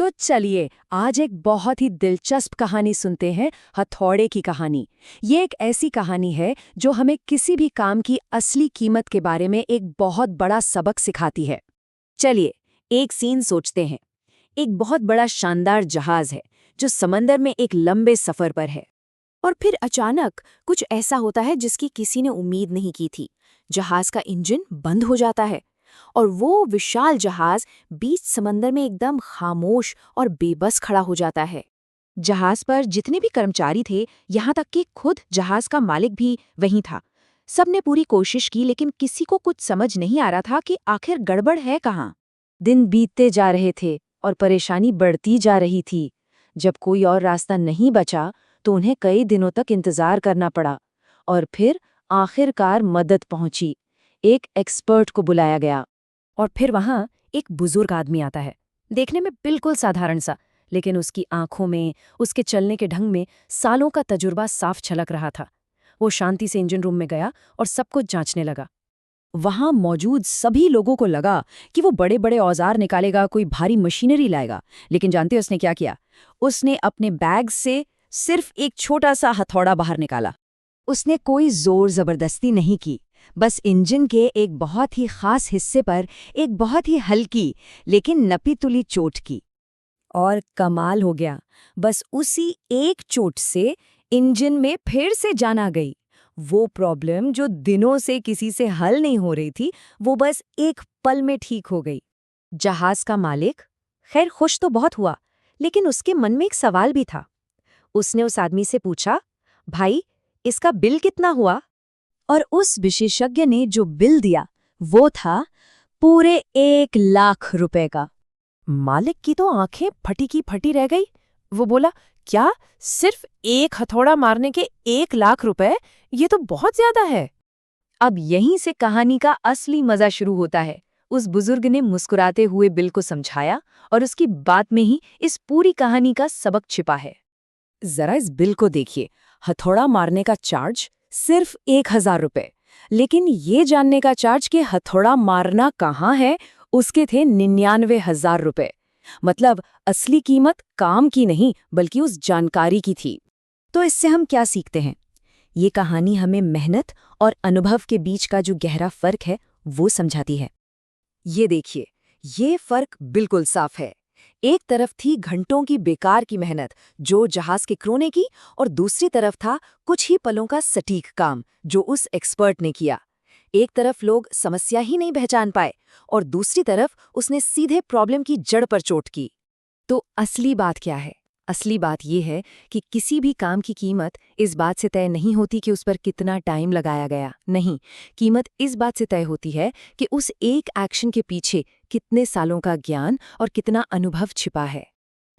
तो चलिए आज एक बहुत ही दिलचस्प कहानी सुनते हैं, हथौड़े की कहानी। ये एक ऐसी कहानी है जो हमें किसी भी काम की असली कीमत के बारे में एक बहुत बड़ा सबक सिखाती है। चलिए एक सीन सोचते हैं। एक बहुत बड़ा शानदार जहाज है जो समंदर में एक लंबे सफर पर है। और फिर अचानक कुछ ऐसा होता है जिसकी किसी ने उम्मीद नहीं की थी। जहाज का इंजन बंद हो जाता है और वो विशाल जहाज बीच समंदर में एकदम खामोश और बेबस खड़ा हो जाता है। जहाज पर जितने भी कर्मचारी थे, यहाँ तक कि खुद जहाज का मालिक भी वहीं था। सबने पूरी कोशिश की लेकिन किसी को कुछ समझ नहीं आ रहा था कि आखिर गड़बड़ है कहाँ। दिन बीतते जा रहे थे और परेशानी बढ़ती जा रही थी। जब कोई और रास्ता नहीं बचा तो उन्हें कई दिनों तक इंतजार करना पड़ा और फिर आखिरकार मदद पहुंची। एक एक्सपर्ट को बुलाया गया और फिर वहां एक बुजुर्ग आदमी आता है। देखने में बिल्कुल साधारण सा, लेकिन उसकी आंखों में, उसके चलने के ढंग में सालों का तजुर्बा साफ झलक रहा था। वो शांति से इंजन रूम में गया और सब कुछ जांचने लगा। वहां मौजूद सभी लोगों को लगा कि वो बड़े बड़े औजार निकालेगा, कोई भारी मशीनरी लाएगा, लेकिन जानते हो उसने क्या किया? उसने अपने बैग से सिर्फ एक छोटा सा हथौड़ा बाहर निकाला। उसने कोई जोर जबरदस्ती नहीं की, बस इंजन के एक बहुत ही खास हिस्से पर एक बहुत ही हल्की लेकिन नपी-तुली चोट की। और कमाल हो गया, बस उसी एक चोट से इंजन में फिर से जान आ गई। वो प्रॉब्लम जो दिनों से किसी से हल नहीं हो रही थी, वो बस एक पल में ठीक हो गई। जहाज का मालिक खैर खुश तो बहुत हुआ, लेकिन उसके मन में एक सवाल भी था। उसने उस आदमी से पूछा, भाई इसका बिल कितना हुआ? और उस विशेषज्ञ ने जो बिल दिया वो था पूरे 1 लाख रुपए का। मालिक की तो आंखें फटी की फटी रह गई। वो बोला, क्या सिर्फ एक हथौड़ा मारने के 1 लाख रुपए? ये तो बहुत ज्यादा है। अब यहीं से कहानी का असली मजा शुरू होता है। उस बुजुर्ग ने मुस्कुराते हुए बिल को समझाया और उसकी बात में ही इस पूरी कहानी का सबक छिपा है। जरा इस बिल को देखिए। हथौड़ा मारने का चार्ज सिर्फ 1000 रुपए, लेकिन ये जानने का चार्ज कि हथौड़ा मारना कहाँ है, उसके थे 99,000 रुपए। मतलब असली कीमत काम की नहीं बल्कि उस जानकारी की थी। तो इससे हम क्या सीखते हैं? ये कहानी हमें मेहनत और अनुभव के बीच का जो गहरा फर्क है वो समझाती है। ये देखिए, ये फर्क बिल्कुल साफ है। एक तरफ थी घंटों की बेकार की मेहनत जो जहाज के क्रू ने की, और दूसरी तरफ था कुछ ही पलों का सटीक काम जो उस एक्सपर्ट ने किया। एक तरफ लोग समस्या ही नहीं पहचान पाए और दूसरी तरफ उसने सीधे प्रॉब्लम की जड़ पर चोट की। तो असली बात क्या है? असली बात यह है कि किसी भी काम की कीमत इस बात से तय नहीं होती कि उस पर कितना टाइम लगाया गया। नहीं, कीमत इस बात से तय होती है कि उस एक एक्शन के पीछे कितने सालों का ज्ञान और कितना अनुभव छिपा है।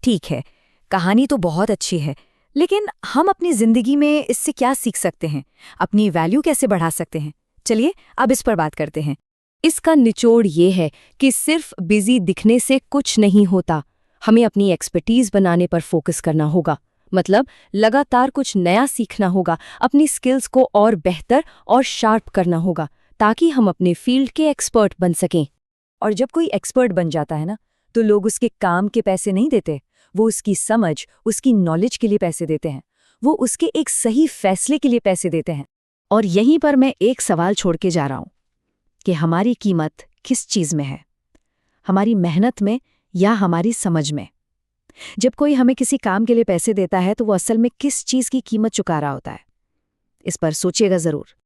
ठीक है, कहानी तो बहुत अच्छी है, लेकिन हम अपनी जिंदगी में इससे क्या सीख सकते हैं? अपनी वैल्यू कैसे बढ़ा सकते हैं? चलिए अब इस पर बात करते हैं। इसका निचोड़ ये है कि सिर्फ बिजी दिखने से कुछ नहीं होता। हमें अपनी एक्सपर्टीज बनाने पर फोकस करना होगा। मतलब लगातार कुछ नया सीखना होगा, अपनी स्किल्स को और बेहतर और शार्प करना होगा ताकि हम अपने फील्ड के एक्सपर्ट बन सकें। और जब कोई एक्सपर्ट बन जाता है ना, तो लोग उसके काम के पैसे नहीं देते, वो उसकी समझ, उसकी नॉलेज के लिए पैसे देते हैं। वो उसके एक सही फैसले के लिए पैसे देते हैं। और यहीं पर मैं एक सवाल छोड़ के जा रहा हूं कि हमारी कीमत किस चीज़ में है? हमारी मेहनत में या हमारी समझ में? जब कोई हमें किसी काम के लिए पैसे देता है तो वो असल में किस चीज़ की कीमत चुका रहा होता है? इस पर सोचिएगा ज़रूर।